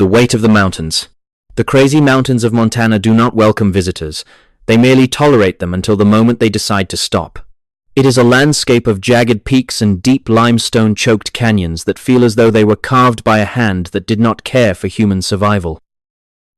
The weight of the mountains. The crazy mountains of Montana do not welcome visitors. They merely tolerate them until the moment they decide to stop. It is a landscape of jagged peaks and deep limestone-choked canyons that feel as though they were carved by a hand that did not care for human survival.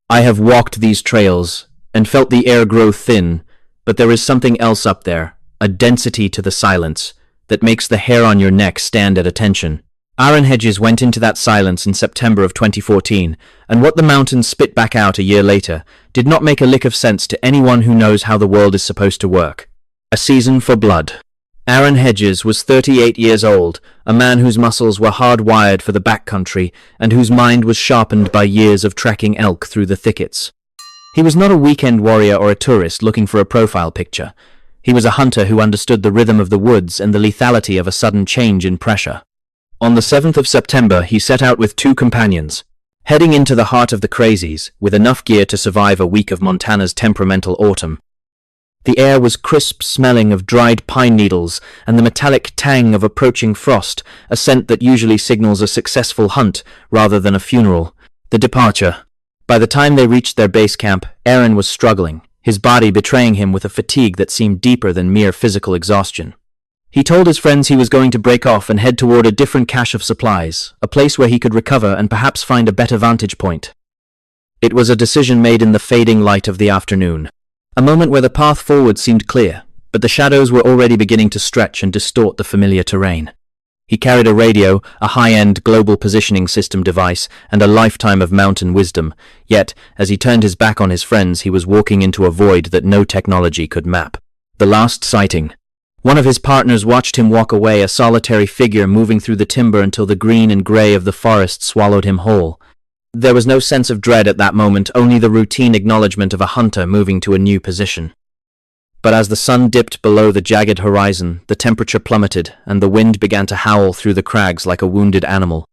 I have walked these trails and felt the air grow thin, but there is something else up there, a density to the silence, that makes the hair on your neck stand at attention. Aaron Hedges went into that silence in September of 2014, and what the mountains spit back out a year later did not make a lick of sense to anyone who knows how the world is supposed to work. A season for blood. Aaron Hedges was 38 years old, a man whose muscles were hardwired for the backcountry and whose mind was sharpened by years of trekking elk through the thickets. He was not a weekend warrior or a tourist looking for a profile picture. He was a hunter who understood the rhythm of the woods and the lethality of a sudden change in pressure. On the 7th of September, he set out with 2 companions, heading into the heart of the crazies, with enough gear to survive a week of Montana's temperamental autumn. The air was crisp, smelling of dried pine needles and the metallic tang of approaching frost, a scent that usually signals a successful hunt rather than a funeral. The departure. By the time they reached their base camp, Aaron was struggling, his body betraying him with a fatigue that seemed deeper than mere physical exhaustion. He told his friends he was going to break off and head toward a different cache of supplies, a place where he could recover and perhaps find a better vantage point. It was a decision made in the fading light of the afternoon, a moment where the path forward seemed clear, but the shadows were already beginning to stretch and distort the familiar terrain. He carried a radio, a high-end global positioning system device, and a lifetime of mountain wisdom, yet, as he turned his back on his friends, he was walking into a void that no technology could map. The last sighting. One of his partners watched him walk away, a solitary figure moving through the timber until the green and gray of the forest swallowed him whole. There was no sense of dread at that moment, only the routine acknowledgement of a hunter moving to a new position. But as the sun dipped below the jagged horizon, the temperature plummeted, and the wind began to howl through the crags like a wounded animal.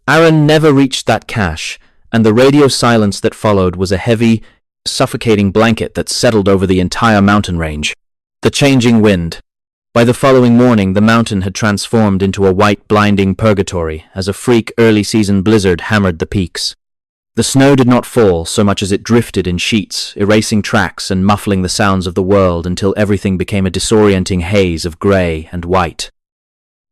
Aaron never reached that cache, and the radio silence that followed was a heavy, suffocating blanket that settled over the entire mountain range. The changing wind. By the following morning, the mountain had transformed into a white, blinding purgatory as a freak early-season blizzard hammered the peaks. The snow did not fall so much as it drifted in sheets, erasing tracks and muffling the sounds of the world until everything became a disorienting haze of grey and white.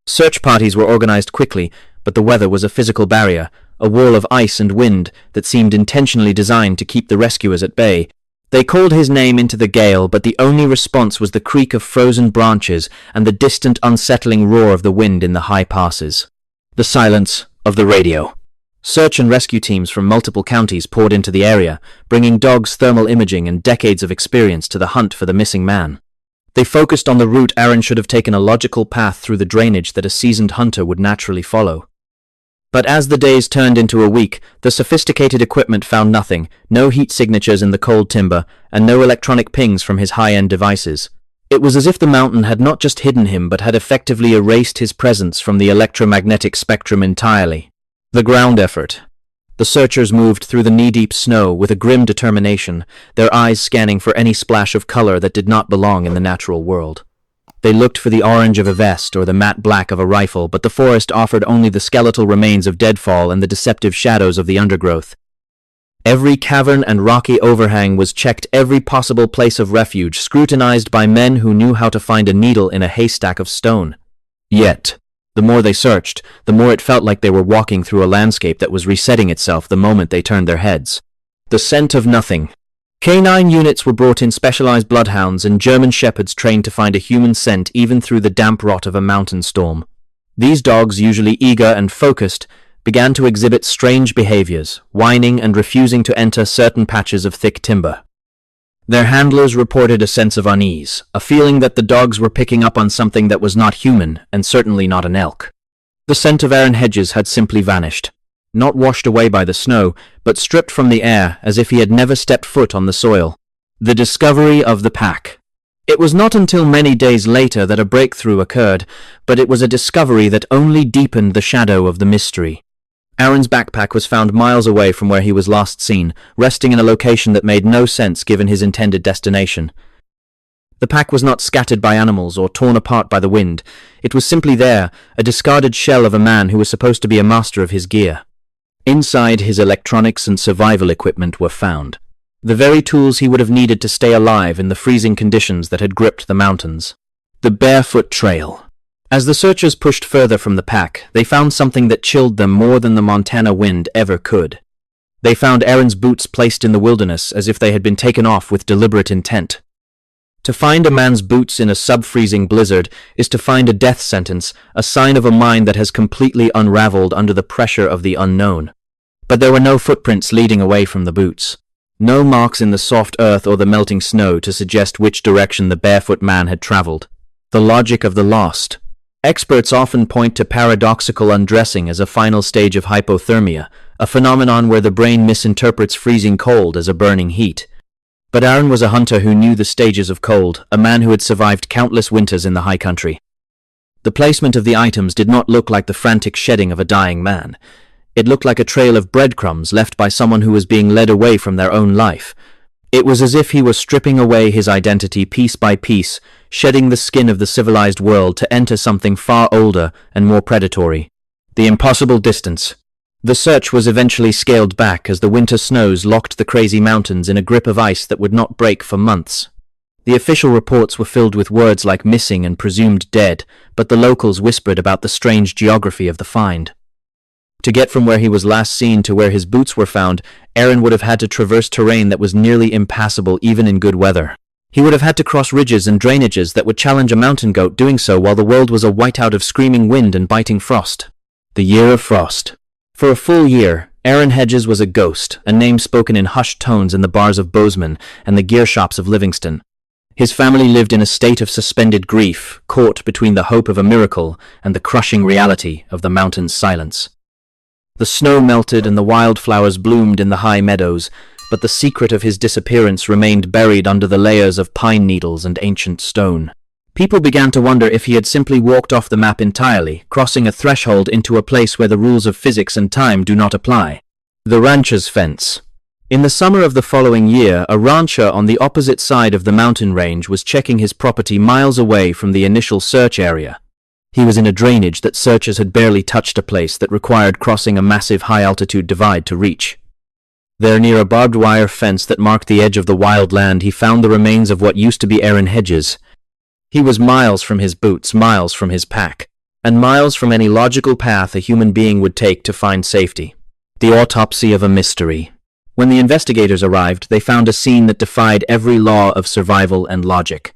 Search parties were organized quickly, but the weather was a physical barrier, a wall of ice and wind that seemed intentionally designed to keep the rescuers at bay. They called his name into the gale, but the only response was the creak of frozen branches and the distant, unsettling roar of the wind in the high passes. The silence of the radio. Search and rescue teams from multiple counties poured into the area, bringing dogs, thermal imaging, and decades of experience to the hunt for the missing man. They focused on the route Aaron should have taken, a logical path through the drainage that a seasoned hunter would naturally follow. But as the days turned into a week, the sophisticated equipment found nothing, no heat signatures in the cold timber, and no electronic pings from his high-end devices. It was as if the mountain had not just hidden him, but had effectively erased his presence from the electromagnetic spectrum entirely. The ground effort. The searchers moved through the knee-deep snow with a grim determination, their eyes scanning for any splash of color that did not belong in the natural world. They looked for the orange of a vest or the matte black of a rifle, but the forest offered only the skeletal remains of deadfall and the deceptive shadows of the undergrowth. Every cavern and rocky overhang was checked, every possible place of refuge scrutinized by men who knew how to find a needle in a haystack of stone. Yet, the more they searched, the more it felt like they were walking through a landscape that was resetting itself the moment they turned their heads. The scent of nothing. Canine units were brought in, specialized bloodhounds and German shepherds trained to find a human scent even through the damp rot of a mountain storm. These dogs, usually eager and focused, began to exhibit strange behaviors, whining and refusing to enter certain patches of thick timber. Their handlers reported a sense of unease, a feeling that the dogs were picking up on something that was not human and certainly not an elk. The scent of Aaron Hedges had simply vanished. Not washed away by the snow, but stripped from the air as if he had never stepped foot on the soil. The discovery of the pack. It was not until many days later that a breakthrough occurred, but it was a discovery that only deepened the shadow of the mystery. Aaron's backpack was found miles away from where he was last seen, resting in a location that made no sense given his intended destination. The pack was not scattered by animals or torn apart by the wind. It was simply there, a discarded shell of a man who was supposed to be a master of his gear. Inside, his electronics and survival equipment were found. The very tools he would have needed to stay alive in the freezing conditions that had gripped the mountains. The barefoot trail. As the searchers pushed further from the pack, they found something that chilled them more than the Montana wind ever could. They found Aaron's boots placed in the wilderness as if they had been taken off with deliberate intent. To find a man's boots in a sub-freezing blizzard is to find a death sentence, a sign of a mind that has completely unraveled under the pressure of the unknown. But there were no footprints leading away from the boots. No marks in the soft earth or the melting snow to suggest which direction the barefoot man had traveled. The logic of the lost. Experts often point to paradoxical undressing as a final stage of hypothermia, a phenomenon where the brain misinterprets freezing cold as a burning heat. But Aaron was a hunter who knew the stages of cold, a man who had survived countless winters in the high country. The placement of the items did not look like the frantic shedding of a dying man. It looked like a trail of breadcrumbs left by someone who was being led away from their own life. It was as if he was stripping away his identity piece by piece, shedding the skin of the civilized world to enter something far older and more predatory. The impossible distance. The search was eventually scaled back as the winter snows locked the crazy mountains in a grip of ice that would not break for months. The official reports were filled with words like missing and presumed dead, but the locals whispered about the strange geography of the find. To get from where he was last seen to where his boots were found, Aaron would have had to traverse terrain that was nearly impassable even in good weather. He would have had to cross ridges and drainages that would challenge a mountain goat doing so while the world was a whiteout of screaming wind and biting frost. The year of frost. For a full year, Aaron Hedges was a ghost, a name spoken in hushed tones in the bars of Bozeman and the gear shops of Livingston. His family lived in a state of suspended grief, caught between the hope of a miracle and the crushing reality of the mountain's silence. The snow melted and the wildflowers bloomed in the high meadows, but the secret of his disappearance remained buried under the layers of pine needles and ancient stone. People began to wonder if he had simply walked off the map entirely, crossing a threshold into a place where the rules of physics and time do not apply. The rancher's fence. In the summer of the following year, a rancher on the opposite side of the mountain range was checking his property miles away from the initial search area. He was in a drainage that searchers had barely touched, a place that required crossing a massive high-altitude divide to reach. There, near a barbed wire fence that marked the edge of the wild land, he found the remains of what used to be Aaron Hedges. He was miles from his boots, miles from his pack, and miles from any logical path a human being would take to find safety. The autopsy of a mystery. When the investigators arrived, they found a scene that defied every law of survival and logic.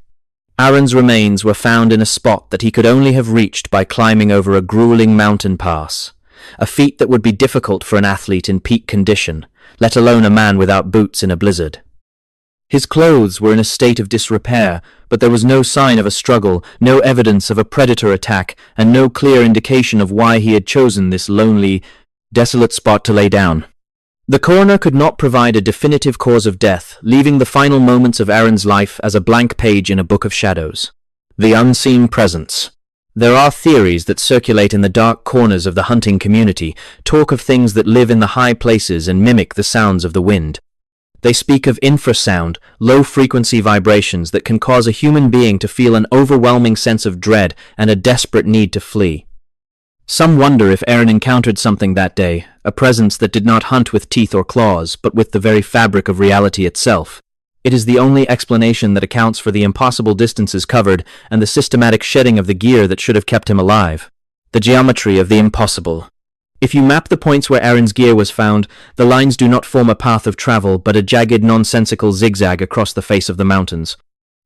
Aaron's remains were found in a spot that he could only have reached by climbing over a grueling mountain pass, a feat that would be difficult for an athlete in peak condition, let alone a man without boots in a blizzard. His clothes were in a state of disrepair, but there was no sign of a struggle, no evidence of a predator attack, and no clear indication of why he had chosen this lonely, desolate spot to lay down. The coroner could not provide a definitive cause of death, leaving the final moments of Aaron's life as a blank page in a book of shadows. The unseen presence. There are theories that circulate in the dark corners of the hunting community, talk of things that live in the high places and mimic the sounds of the wind. They speak of infrasound, low-frequency vibrations that can cause a human being to feel an overwhelming sense of dread and a desperate need to flee. Some wonder if Aaron encountered something that day, a presence that did not hunt with teeth or claws, but with the very fabric of reality itself. It is the only explanation that accounts for the impossible distances covered and the systematic shedding of the gear that should have kept him alive. The geometry of the impossible. If you map the points where Aaron's gear was found, the lines do not form a path of travel, but a jagged, nonsensical zigzag across the face of the mountains.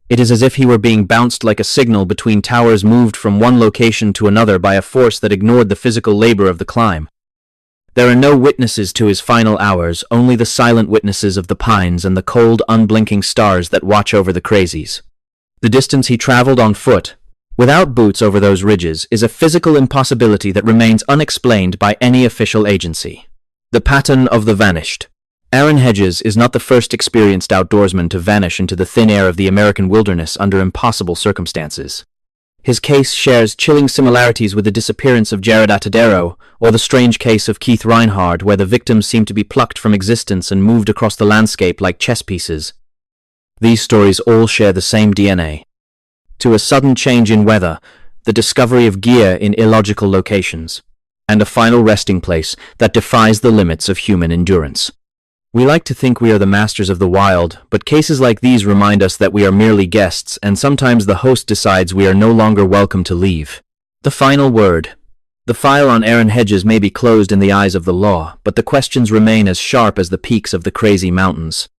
It is as if he were being bounced like a signal between towers, moved from one location to another by a force that ignored the physical labor of the climb. There are no witnesses to his final hours, only the silent witnesses of the pines and the cold, unblinking stars that watch over the crazies. The distance he traveled on foot, without boots over those ridges, is a physical impossibility that remains unexplained by any official agency. The pattern of the vanished. Aaron Hedges is not the first experienced outdoorsman to vanish into the thin air of the American wilderness under impossible circumstances. His case shares chilling similarities with the disappearance of Jared Atadero, or the strange case of Keith Reinhard, where the victims seem to be plucked from existence and moved across the landscape like chess pieces. These stories all share the same DNA. To a sudden change in weather, the discovery of gear in illogical locations. and a final resting place that defies the limits of human endurance. We like to think we are the masters of the wild, but cases like these remind us that we are merely guests, and sometimes the host decides we are no longer welcome to leave. The final word. The file on Aaron Hedges may be closed in the eyes of the law, but the questions remain as sharp as the peaks of the crazy mountains.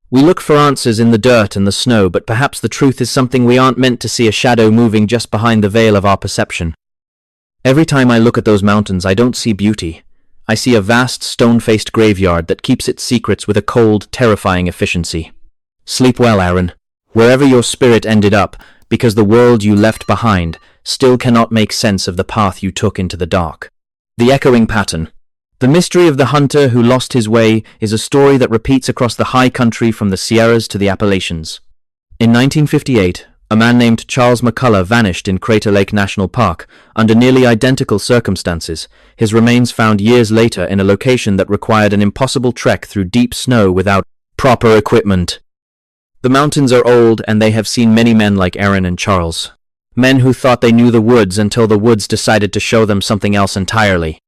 We look for answers in the dirt and the snow, but perhaps the truth is something we aren't meant to see, a shadow moving just behind the veil of our perception. Every time I look at those mountains, I don't see beauty. I see a vast, stone-faced graveyard that keeps its secrets with a cold, terrifying efficiency. Sleep well, Aaron, wherever your spirit ended up, because the world you left behind still cannot make sense of the path you took into the dark. The echoing pattern. The mystery of the hunter who lost his way is a story that repeats across the high country from the Sierras to the Appalachians. In 1958, a man named Charles McCullough vanished in Crater Lake National Park under nearly identical circumstances, his remains found years later in a location that required an impossible trek through deep snow without proper equipment. The mountains are old, and they have seen many men like Aaron and Charles. Men who thought they knew the woods until the woods decided to show them something else entirely.